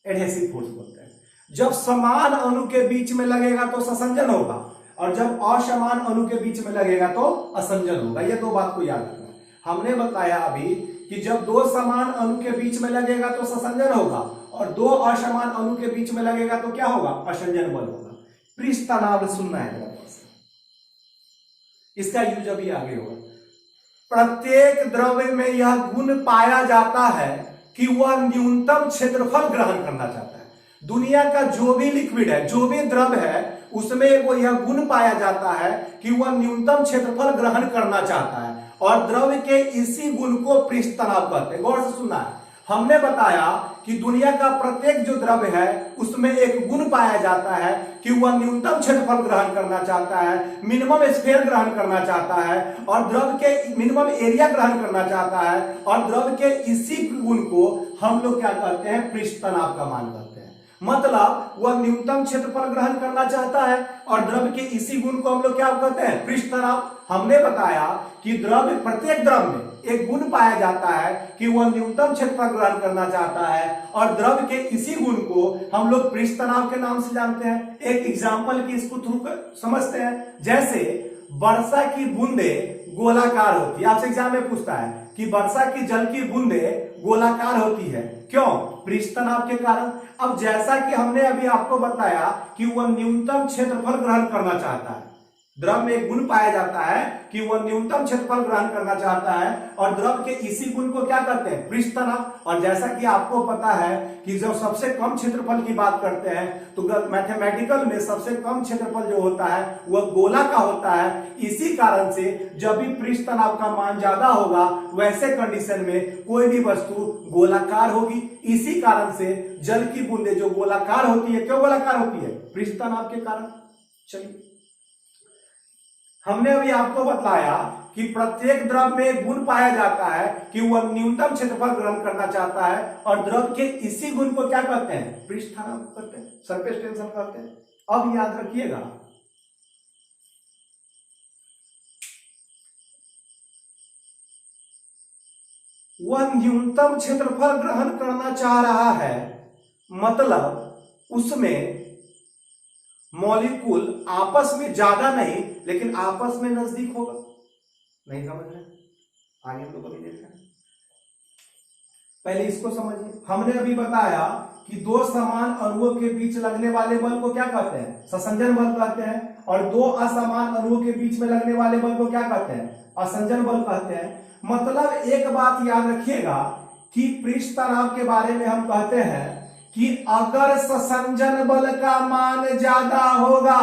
एडहेसिव फोर्स बोलते हैं। जब समान अणु के बीच में लगेगा तो ससंजन होगा, और जब असमान अणु के बीच में लगेगा तो असंजन होगा। ये 2 बात को याद रखना है। हमने बताया अभी कि जब 2 समान अणु के बीच में लगेगा तो ससंजन होगा, और 2 असमान अणु के बीच में लगेगा तो क्या होगा? असंजन बल होगा। पृष्ठ तनाव सुनना है, इसका यूज अभी आगे होगा। प्रत्येक द्रव्य में यह गुण पाया जाता है कि वह न्यूनतम क्षेत्रफल ग्रहण करना चाहता है। दुनिया का जो भी लिक्विड है, जो भी द्रव है, उसमें वो यह गुण पाया जाता है कि वह न्यूनतम क्षेत्रफल ग्रहण करना चाहता है, और द्रव्य के इसी गुण को पृष्ठ तनाव कहते हैं। गौर से सुनना है, हमने बताया कि दुनिया का प्रत्येक जो द्रव्य है उसमें एक गुण पाया जाता है कि वह न्यूनतम क्षेत्रफल ग्रहण करना चाहता है, मिनिमम स्फीयर ग्रहण करना चाहता है, और द्रव्य के मिनिमम एरिया ग्रहण करना चाहता है, और द्रव्य के इसी गुण को हम लोग क्या कहते हैं? पृष्ठ तनाव का मान करते हैं। मतलब वह न्यूनतम क्षेत्रफल ग्रहण करना चाहता है, और द्रव्य के इसी गुण को हम लोग क्या कहते हैं? पृष्ठ तनाव। हमने बताया कि द्रव्य, प्रत्येक द्रव्य में एक गुण पाया जाता है कि वह न्यूनतम क्षेत्रफल ग्रहण करना चाहता है, और द्रव्य के इसी गुण को हम लोग पृष्ठ तनाव के नाम से जानते हैं। एक एग्जाम्पल की इसको थ्रू समझते हैं। जैसे वर्षा की बूंदे गोलाकार होती है, आपसे एग्जाम में पूछता है कि वर्षा की जल की बूंदे गोलाकार होती है, क्यों? पृष्ठ तनाव के कारण। अब जैसा कि हमने अभी आपको बताया कि वह न्यूनतम क्षेत्रफल ग्रहण करना चाहता है, द्रव में एक गुण पाया जाता है कि वह न्यूनतम क्षेत्रफल ग्रहण करना चाहता है और द्रव के इसी गुण को क्या कहते हैं? पृष्ठ तनाव। और जैसा कि आपको पता है कि जब सबसे कम क्षेत्रफल की बात करते हैं तो मैथमेटिकल में सबसे कम क्षेत्रफल जो होता है वह गोला का होता है। इसी कारण से जब भी पृष्ठ तनाव का मान ज्यादा होगा वैसे कंडीशन में कोई भी वस्तु गोलाकार होगी। इसी कारण से जल की बूंदें जो गोलाकार होती है, क्यों गोलाकार होती है? पृष्ठ तनाव के कारण। चलिए, हमने अभी आपको बताया कि प्रत्येक द्रव में एक गुण पाया जाता है कि वह न्यूनतम क्षेत्रफल ग्रहण करना चाहता है और द्रव के इसी गुण को क्या कहते हैं? पृष्ठ तनाव कहते हैं, सरफेस टेंशन कहते हैं। अब याद रखिएगा, वह न्यूनतम क्षेत्रफल ग्रहण करना चाह रहा है, मतलब उसमें मॉलिक्यूल आपस में ज्यादा नहीं लेकिन आपस में नजदीक होगा। नहीं समझ रहे? आगे हम लोग अभी देख रहे हैं, पहले इसको समझिए। हमने अभी बताया कि दो समान अणुओं के बीच लगने वाले बल को क्या कहते हैं? ससंजन बल कहते हैं। और दो असमान अणुओं के बीच में लगने वाले बल को क्या कहते हैं? असंजन बल कहते हैं। मतलब एक बात याद रखिएगा कि पृष्ठ तनाव के बारे में हम कहते हैं कि अगर ससंजन बल का मान ज्यादा होगा,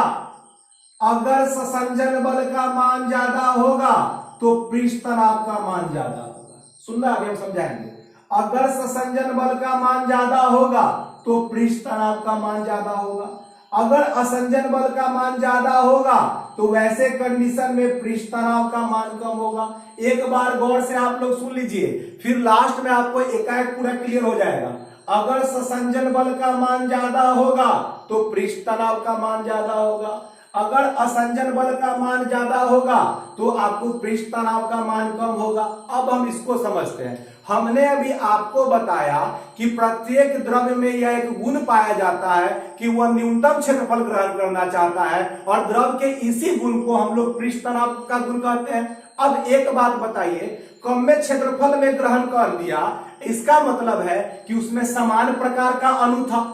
अगर ससंजन बल का मान ज्यादा होगा तो पृष्ठ तनाव का मान ज्यादा होगा। सुनना, अभी हम समझाएंगे। अगर ससंजन बल का मान ज्यादा होगा तो पृष्ठ तनाव का मान ज्यादा होगा। अगर असंजन बल का मान ज्यादा होगा तो वैसे कंडीशन में पृष्ठ तनाव का मान कम होगा। एक बार गौर से आप लोग सुन लीजिए, फिर लास्ट में आपको एकाएक पूरा क्लियर हो जाएगा। अगर ससंजन बल का मान ज्यादा होगा तो पृष्ठ तनाव का मान ज्यादा होगा। अगर असंजन बल का मान ज्यादा होगा तो आपको पृष्ठ तनाव का मान कम होगा। अब हम इसको समझते हैं। हमने अभी आपको बताया कि प्रत्येक द्रव्य में यह एक गुण पाया जाता है कि वह न्यूनतम क्षेत्रफल ग्रहण करना चाहता है और द्रव के इसी गुण को हम लोग पृष्ठ तनाव का गुण कहते हैं। अब एक बात बताइए, कम में क्षेत्रफल में ग्रहण कर दिया, इसका मतलब है कि उसमें समान प्रकार का अणु था।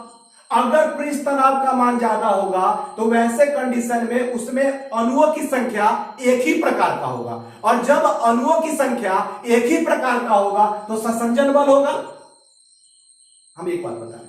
अगर पृष्ठ तनाव का मान ज्यादा होगा तो वैसे कंडीशन में उसमें अणुओं की संख्या एक ही प्रकार का होगा और जब अणुओं की संख्या एक ही प्रकार का होगा तो ससंजन बल होगा। हम एक बात बता रहे हैं,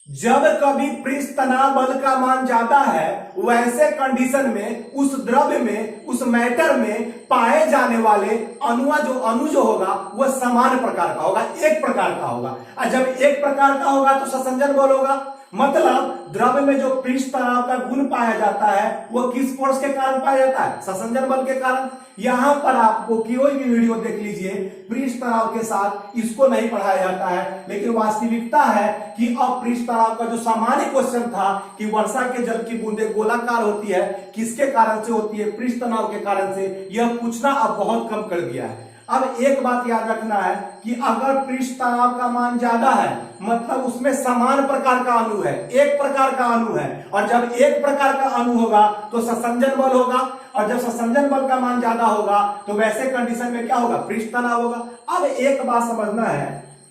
जब कभी पृष्ठ तनाव बल का मान ज्यादा है वैसे कंडीशन में उस द्रव्य में, उस मैटर में पाए जाने वाले अणु जो होगा वह समान प्रकार का होगा, एक प्रकार का होगा। और जब एक प्रकार का होगा तो ससंजन बल होगा। मतलब द्रव्य में जो पृष्ठ तनाव का गुण पाया जाता है वह किस फोर्स के कारण पाया जाता है? ससंजन बल के कारण। यहां पर आपको कोई भी वीडियो देख लीजिए, पृष्ठ तनाव के साथ इसको नहीं पढ़ाया जाता है, लेकिन वास्तविकता है कि अब पृष्ठ तनाव का जो सामान्य क्वेश्चन था कि वर्षा के जल की बूंदें गोलाकार होती है, किसके कारण से होती है? पृष्ठ तनाव के कारण से। यह पूछना अब बहुत कम कर दिया है। अब एक बात याद रखना है कि अगर पृष्ठ तनाव का मान ज्यादा है मतलब उसमें समान प्रकार का अणु है, एक प्रकार का अणु है, और जब एक प्रकार का अणु होगा तो ससंजन बल होगा और जब ससंजन बल का मान ज्यादा होगा तो वैसे कंडीशन में क्या होगा? पृष्ठ तनाव होगा। अब एक बात समझना है,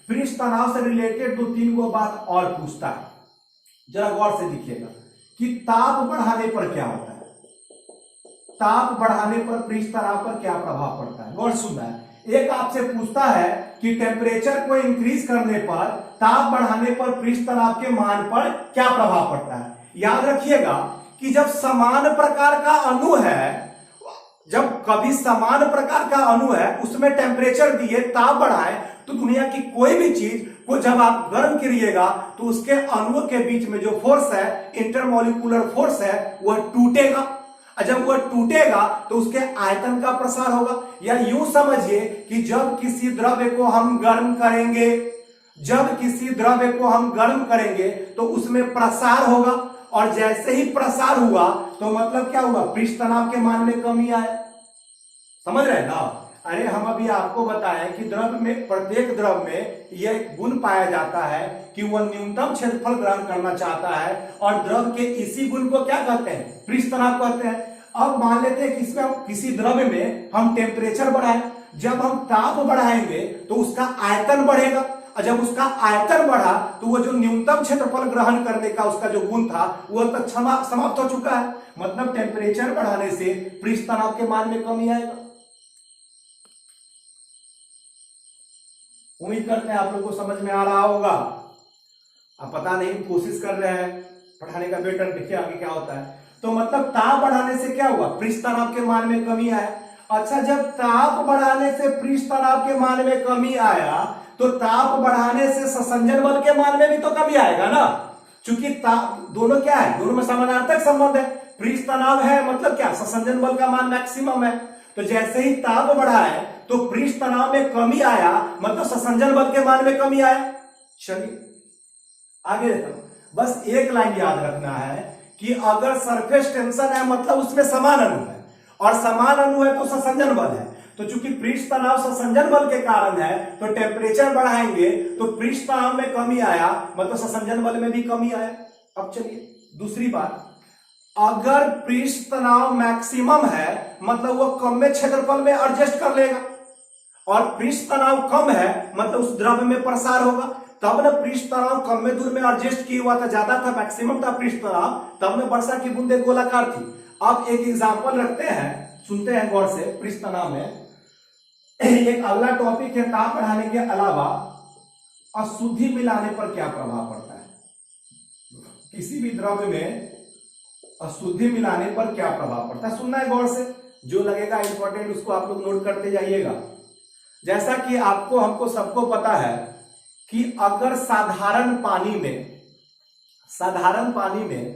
पृष्ठ तनाव से रिलेटेड 2-3 गो बात और पूछता है, जरा गौर से देखिएगा कि ताप बढ़ाने पर क्या होता है? ताप बढ़ाने पर पृष्ठ तनाव पर क्या प्रभाव पड़ता है? गौर सुनना है। एक आपसे पूछता है कि टेम्परेचर को इंक्रीज करने पर, ताप बढ़ाने पर पृष्ठ तनाव के मान पर क्या प्रभाव पड़ता है? याद रखिएगा कि जब समान प्रकार का अणु है, जब कभी समान प्रकार का अणु है उसमें टेम्परेचर दिए, ताप बढ़ाए, तो दुनिया की कोई भी चीज को जब आप गर्म करिएगा तो उसके अणुओं के बीच में जो फोर्स है, इंटरमॉलिक्यूलर फोर्स है, वह टूटेगा। जब वह टूटेगा तो उसके आयतन का प्रसार होगा। या यूं समझिए कि जब किसी द्रव्य को हम गर्म करेंगे, जब किसी द्रव्य को हम गर्म करेंगे तो उसमें प्रसार होगा और जैसे ही प्रसार हुआ तो मतलब क्या हुआ? पृष्ठ तनाव के मान में कमी आया। समझ रहे हैं ना? अरे हम अभी आपको बताएं कि द्रव्य में, प्रत्येक द्रव्य में यह गुण पाया जाता है कि वह न्यूनतम क्षेत्रफल ग्रहण करना चाहता है और द्रव्य के इसी गुण को क्या कहते हैं? पृष्ठ तनाव कहते हैं। अब मान लेते हैं कि इसमें हम किसी द्रव्य में हम टेम्परेचर बढ़ाएं, जब हम ताप बढ़ाएंगे तो उसका आयतन बढ़ेगा और जब उसका आयतन बढ़ा तो वो जो न्यूनतम क्षेत्रफल ग्रहण करने का उसका जो गुण था वो तक समाप्त हो चुका है। मतलब टेम्परेचर बढ़ाने से पृष्ठ तनाव के मान में कमी आएगा। उम्मीद करते हैं आप लोगों को समझ में आ रहा होगा। आप पता नहीं कोशिश कर रहे हैं पढ़ाने का बेटर, देखिए आगे क्या होता है। तो मतलब ताप बढ़ाने से क्या हुआ, पृष्ठ तनाव के मान में कमी आया। अच्छा, जब ताप बढ़ाने से पृष्ठ तनाव के मान में कमी आया तो ताप बढ़ाने से ससंजन बल के मान में भी तो कमी आएगा ना, क्योंकि ताप दोनों क्या है, दोनों में समानार्थक संबंध है। पृष्ठ तनाव है मतलब क्या, ससंजन बल का मान मैक्सिमम है। तो जैसे ही ताप बढ़ा है तो पृष्ठ तनाव में कमी आया मतलब ससंजन बल के मान में कमी आया। चलिए आगे देखो, बस एक लाइन याद रखना है कि अगर सरफेस टेंशन है मतलब उसमें समान अणु है, और समान अणु है तो ससंजन बल है। तो चूंकि पृष्ठ तनाव ससंजन बल के कारण है तो टेम्परेचर बढ़ाएंगे तो पृष्ठ तनाव में कमी आया मतलब ससंजन बल में भी कमी आया। अब चलिए दूसरी बात, अगर पृष्ठ तनाव मैक्सिमम है मतलब वो कम में क्षेत्रफल में एडजस्ट कर लेगा, और पृष्ठ तनाव कम है मतलब उस द्रव्य में प्रसार होगा। तब न पृष्ठ तनाव कम में दूर में एडजस्ट किया हुआ था, ज्यादा था, मैक्सिमम था पृष्ठ तनाव, तब न वर्षा की बूंदे गोलाकार थी। अब एक एग्जांपल रखते हैं, सुनते हैं गौर से। पृष्ठ तनाव में एक अगला टॉपिक है, ताप बढ़ाने के अलावा अशुद्धि मिलाने पर क्या प्रभाव पड़ता है। किसी भी द्रव्य में अशुद्धि मिलाने पर क्या प्रभाव पड़ता है, सुनना है गौर से। जो लगेगा इंपॉर्टेंट उसको आप लोग नोट करते जाइएगा। जैसा कि आपको हमको सबको पता है कि अगर साधारण पानी में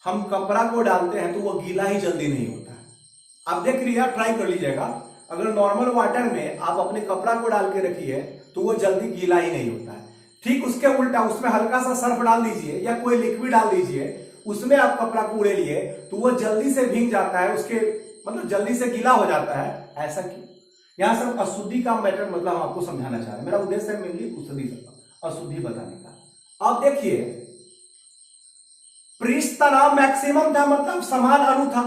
हम कपड़ा को डालते हैं तो वो गीला ही जल्दी नहीं होता है। आप देख लिया, ट्राई कर लीजिएगा। अगर नॉर्मल वाटर में आप अपने कपड़ा को डाल के रखिए तो वो जल्दी गीला ही नहीं होता है। ठीक उसके उल्टा उसमें हल्का सा सर्फ डाल दीजिए या कोई लिक्विड डाल दीजिए, उसमें आप कपड़ा को उड़े लिए तो वो जल्दी से भीग जाता है, उसके मतलब जल्दी से गीला हो जाता है। ऐसा क्यों? यहां सब अशुद्धि का मैटर मतलब हम आपको समझाना चाह रहे हैं। मेरा उद्देश्य है मेनली अशुद्धि बताने का। अब देखिए, पृष्ठ तनाव मैक्सिमम था मतलब समान अणु था।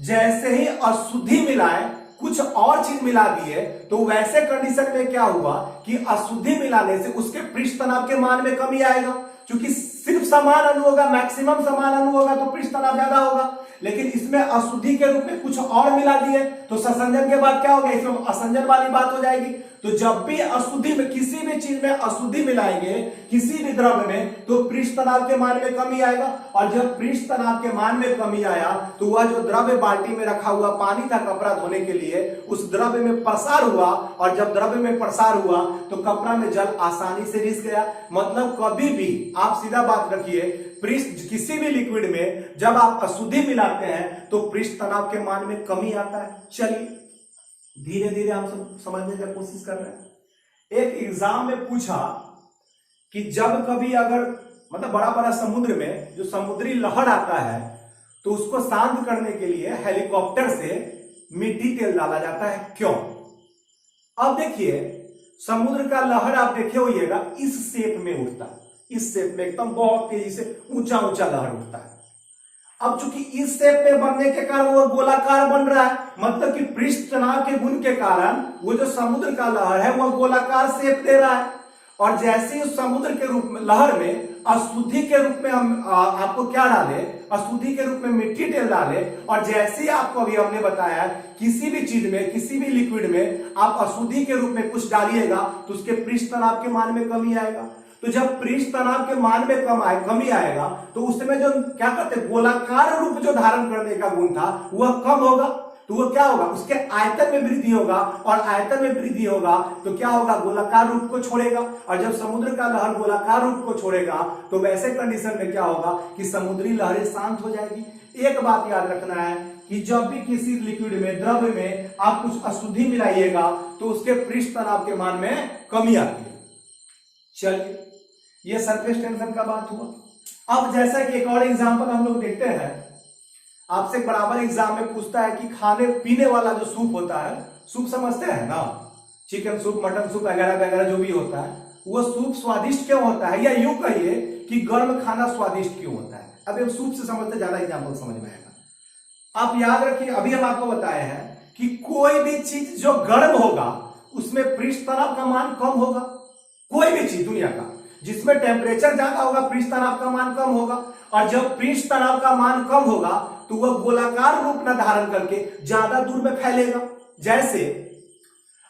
जैसे ही अशुद्धि मिलाए, कुछ और चीज मिला दिए, तो वैसे कंडीशन में क्या हुआ कि अशुद्धि मिलाने से उसके पृष्ठ तनाव के मान में कमी आएगा। क्योंकि सिर्फ समान अणु होगा, मैक्सिमम समान अणु होगा तो पृष्ठ तनाव ज्यादा होगा। लेकिन इसमें अशुद्धि के रूप में कुछ और मिला दिए तो ससंजन के बाद क्या होगा, इसमें असंजन वाली बात हो जाएगी। तो जब भी अशुद्धि में, किसी भी चीज में अशुद्धि मिलाएंगे, किसी भी द्रव्य में, तो पृष्ठ तनाव के मान में कमी आएगा। और जब पृष्ठ तनाव के मान में कमी आया तो वह जो द्रव्य बाल्टी में रखा हुआ पानी था कपड़ा धोने के लिए, उस द्रव्य में प्रसार हुआ, और जब द्रव्य में प्रसार हुआ तो कपड़ा में जल आसानी से रिस गया। मतलब कभी भी आप सीधा बात रखिए, पृष्ठ किसी भी लिक्विड में जब आप अशुद्धि मिलाते हैं तो पृष्ठ तनाव के मान में कमी आता है। चलिए धीरे धीरे हम सब समझने की कोशिश कर रहे हैं। एक एग्जाम में पूछा कि जब कभी अगर मतलब बड़ा बड़ा समुद्र में जो समुद्री लहर आता है तो उसको शांत करने के लिए हेलीकॉप्टर से मिट्टी तेल डाला जाता है, क्यों? अब देखिए, समुद्र का लहर आप देखे होइएगा इस शेप में उठता है, इस शेप में एकदम बहुत तेजी से ऊंचा ऊंचा लहर उठता है। अब चूंकि इस शेप में बनने के कारण वो गोलाकार बन रहा है, मतलब कि पृष्ठ तनाव के गुण के कारण वो जो समुद्र का लहर है वह गोलाकार शेप दे रहा है। और जैसे ही समुद्र के रूप में लहर में अशुद्धि के रूप में हम आपको क्या डाले, अशुद्धि के रूप में मिट्टी तेल डाले, और जैसे ही आपको अभी हमने बताया किसी भी चीज में, किसी भी लिक्विड में आप अशुद्धि के रूप में कुछ डालिएगा तो उसके पृष्ठ तनाव के मान में कमी आएगा। तो जब पृष्ठ तनाव के मान में कमी आएगा तो उसमें जो क्या करते, गोलाकार रूप जो धारण करने का गुण था वह कम होगा। तो वो क्या होगा, उसके आयतन में वृद्धि होगा, और आयतन में वृद्धि होगा तो क्या होगा, गोलाकार रूप को छोड़ेगा। और जब समुद्र का लहर गोलाकार रूप को छोड़ेगा तो वैसे कंडीशन में क्या होगा कि समुद्री लहरें शांत हो जाएगी। एक बात याद रखना है कि जब भी किसी लिक्विड में, द्रव्य में आप कुछ अशुद्धि मिलाइएगा तो उसके पृष्ठ तनाव के मान में कमी आती है। चलिए ये सरफेस टेंशन का बात हुआ। अब जैसा कि एक और एग्जांपल हम लोग देखते हैं, आपसे बराबर एग्जाम में पूछता है कि खाने पीने वाला जो सूप होता है, सूप समझते हैं ना, चिकन सूप, मटन सूप वगैरह वगैरह जो भी होता है, वो सूप स्वादिष्ट क्यों होता है, या यूं कहिए कि गर्म खाना स्वादिष्ट क्यों होता है। अब हम सूप से समझते ज्यादा एग्जाम्पल समझ में आएगा। आप याद रखिए, अभी हम आपको बताए हैं कि कोई भी चीज जो गर्म होगा उसमें पृष्ठ तनाव का मान कम होगा। कोई भी चीज दुनिया का जिसमें टेम्परेचर ज्यादा होगा पृष्ठ तनाव का मान कम होगा, और जब पृष्ठ तनाव का मान कम होगा तो वह गोलाकार रूप न धारण करके ज्यादा दूर में फैलेगा। जैसे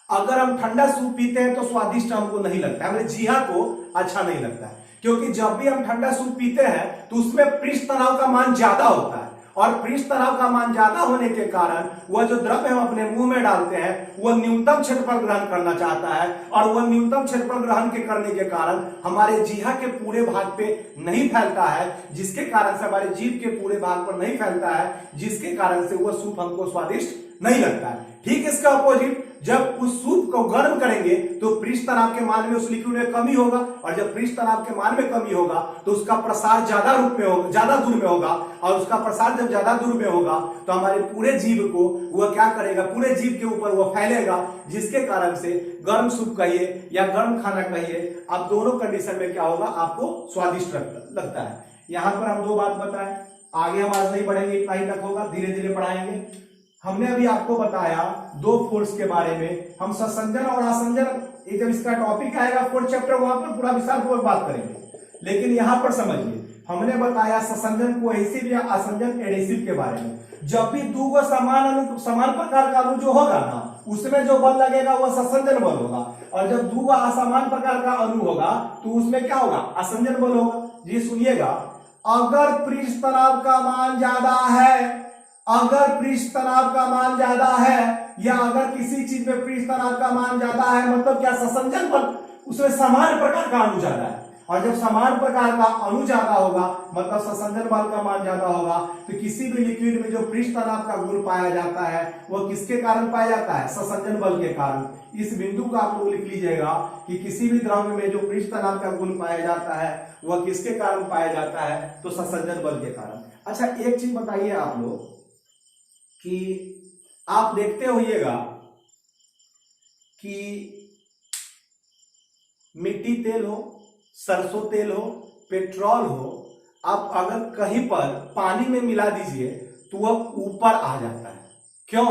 अगर हम ठंडा सूप पीते हैं तो स्वादिष्ट हमको नहीं लगता है, हमारे जीहा को अच्छा नहीं लगता है, क्योंकि जब भी हम ठंडा सूप पीते हैं तो उसमें पृष्ठ तनाव का मान ज्यादा होता है, और पृष्ठ तनाव का मान ज्यादा होने के कारण वह जो द्रव्य हम अपने मुंह में डालते हैं वह न्यूनतम क्षेत्रफल ग्रहण करना चाहता है, और वह न्यूनतम क्षेत्रफल ग्रहण के करने के कारण हमारे जीहा के पूरे भाग पे नहीं फैलता है, जिसके कारण से हमारे जीभ के पूरे भाग पर नहीं फैलता है, जिसके कारण से वह सूप हमको स्वादिष्ट नहीं लगता है। ठीक इसका अपोजिट, जब उस सूप को गर्म करेंगे तो पृष्ठ तनाव के मान में उस लिक्विड में कमी होगा, और जब पृष्ठ तनाव के मान में कमी होगा तो उसका प्रसार ज्यादा रूप में होगा, ज्यादा दूर में होगा, और उसका प्रसार जब ज्यादा दूर में होगा तो हमारे पूरे जीभ को वह क्या करेगा, पूरे जीभ के ऊपर वह फैलेगा, जिसके कारण से गर्म सूप कहिए या गर्म खाना कहिए, आप दोनों कंडीशन में क्या होगा, आपको स्वादिष्ट लगता है। यहां पर हम दो बात बताएं, आगे हम आज नहीं बढ़ेंगे, इतना ही तक होगा, धीरे धीरे पढ़ाएंगे। हमने अभी आपको बताया दो फोर्स के बारे में, हम ससंजन और आसंजन, जब इसका टॉपिक आएगा फोर्थ चैप्टर वहां पर पूरा विस्तार पूर्वक बात करेंगे, लेकिन यहां पर समझिए हमने बताया ससंजन कोहेसिव या आसंजन एडेसिव के बारे में। जब भी दो समान प्रकार का अणु जो होगा ना, उसमें जो बल लगेगा वह ससंजन बल होगा, और जब दो असमान प्रकार का अणु होगा तो उसमें क्या होगा, आसंजन बल होगा। जी सुनिएगा, अगर पृष्ठ तनाव का मान ज्यादा है, अगर पृष्ठ तनाव का मान ज्यादा है, या अगर किसी चीज में पृष्ठ तनाव का मान ज्यादा है, मतलब क्या, ससंजन बल उसमें समान प्रकार का अणु ज्यादा है, और जब समान प्रकार का अणु ज्यादा होगा मतलब ससंजन बल का मान ज्यादा होगा, तो किसी भी लिक्विड में जो पृष्ठ तनाव का गुण पाया जाता है वह किसके कारण पाया जाता है, ससंजन बल के कारण। इस बिंदु को आप लोग लिख लीजिएगा कि किसी भी द्रव्य में जो पृष्ठ तनाव का गुण पाया जाता है वह किसके कारण पाया जाता है, तो ससंजन बल के कारण। अच्छा एक चीज बताइए आप लोग कि आप देखते होइएगा कि मिट्टी तेल हो, सरसों तेल हो, पेट्रोल हो, आप अगर कहीं पर पानी में मिला दीजिए तो वह ऊपर आ जाता है। क्यों?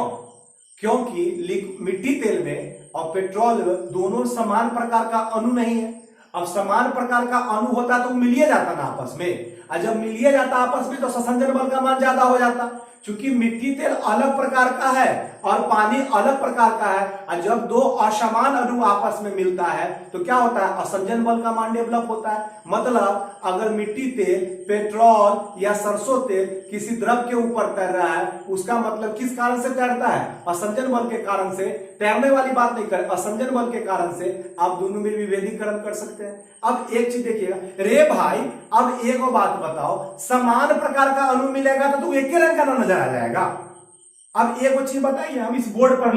क्योंकि मिट्टी तेल में और पेट्रोल दोनों समान प्रकार का अणु नहीं है। अब समान प्रकार का अणु होता तो मिलिए जाता ना आपस में, और जब मिलिए जाता आपस में तो ससंजन बल का मान ज्यादा हो जाता। क्योंकि मिट्टी तेल अलग प्रकार का है और पानी अलग प्रकार का है, और जब दो असमान अणु आपस में मिलता है तो क्या होता है, असंजन बल का मान डेवलप होता है। मतलब अगर मिट्टी तेल, पेट्रोल या सरसों तेल किसी द्रव के ऊपर तैर रहा है, उसका मतलब किस कारण से तैरता है, असंजन बल के कारण से। तैरने वाली बात नहीं कर, असंजन बल के कारण से आप दोनों में विभेदीकरण कर सकते हैं। अब एक चीज देखिएगा, रे भाई अब एक बात बताओ, समान प्रकार का अणु मिलेगा तो एक ही रंग का ना नजर आ जाएगा। अब एक चीज बताइए, हम इस बोर्ड पर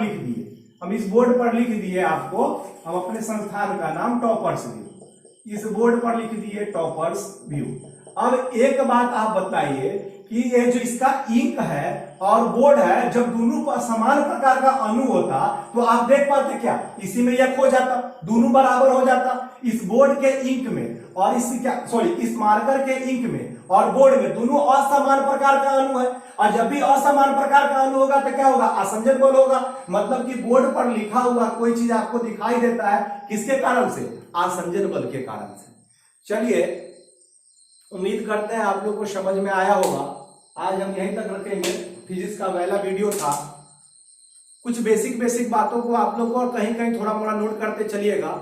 लिख दिए, आपको हम अपने संस्थान का नाम टॉपर्स व्यू, इस बोर्ड पर लिख दिए टॉपर्स व्यू। अब एक बात आप बताइए कि ये जो इसका इंक है और बोर्ड है, जब दोनों पर समान प्रकार का अणु होता तो आप देख पाते क्या, इसी में यह खो जाता, दोनों बराबर हो जाता। इस बोर्ड के इंक में और इस मार्कर के इंक में और बोर्ड में दोनों असमान प्रकार का अणु है, और जब भी असमान प्रकार का अणु होगा तो क्या होगा, असंजन बल होगा। मतलब कि बोर्ड पर लिखा हुआ कोई चीज आपको दिखाई देता है किसके कारण से, असंजन बल के कारण से। चलिए उम्मीद करते हैं आप लोग को समझ में आया होगा। आज हम यहीं तक रखेंगे, फिजिक्स का पहला वीडियो था। कुछ बेसिक बातों को आप लोग को और कहीं कहीं थोड़ा मोड़ा नोट करते चलिएगा।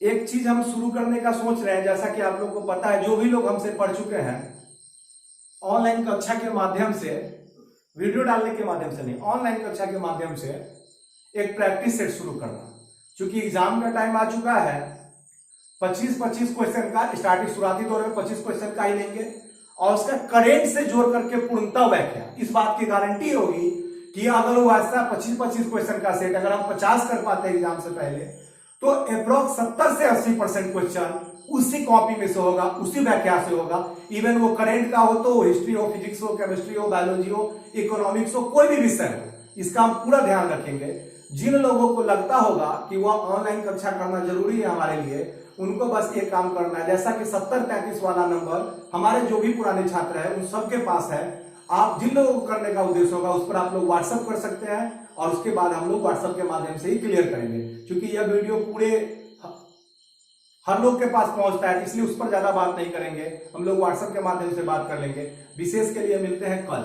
एक चीज हम शुरू करने का सोच रहे हैं, जैसा कि आप लोग को पता है, जो भी लोग हमसे पढ़ चुके हैं, ऑनलाइन कक्षा के माध्यम से, वीडियो डालने के माध्यम से नहीं, ऑनलाइन कक्षा के माध्यम से एक प्रैक्टिस सेट शुरू करना। क्योंकि एग्जाम का टाइम आ चुका है, 25 क्वेश्चन का स्टार्टिंग शुरुआती दौर में 25 क्वेश्चन का ही लेंगे, और उसका करेंट से जोड़ करके पूर्णतः व्याख्या। इस बात की गारंटी होगी कि अगर वो ऐसा 25 क्वेश्चन का सेट अगर हम 50 कर पाते हैं एग्जाम से पहले, तो अप्रोक्स 70 से 80% क्वेश्चन उसी कॉपी में से होगा, उसी व्याख्या से होगा। इवन वो करेंट का हो तो हिस्ट्री हो, फिजिक्स हो, केमिस्ट्री हो, बायोलॉजी हो, इकोनॉमिक्स हो, कोई भी विषय हो, इसका हम पूरा ध्यान रखेंगे। जिन लोगों को लगता होगा कि वह ऑनलाइन कक्षा करना जरूरी है हमारे लिए, उनको बस एक काम करना है, जैसा कि 70-33 वाला नंबर हमारे जो भी पुराने छात्र हैं उन सबके पास है। आप जिन लोगों को करने का उद्देश्य होगा उस पर आप लोग व्हाट्सएप कर सकते हैं, और उसके बाद हम लोग व्हाट्सएप के माध्यम से ही क्लियर करेंगे। क्योंकि यह वीडियो पूरे हर लोग के पास पहुंचता है, इसलिए उस पर ज्यादा बात नहीं करेंगे, हम लोग व्हाट्सएप के माध्यम से बात कर लेंगे। विशेष के लिए मिलते हैं कल।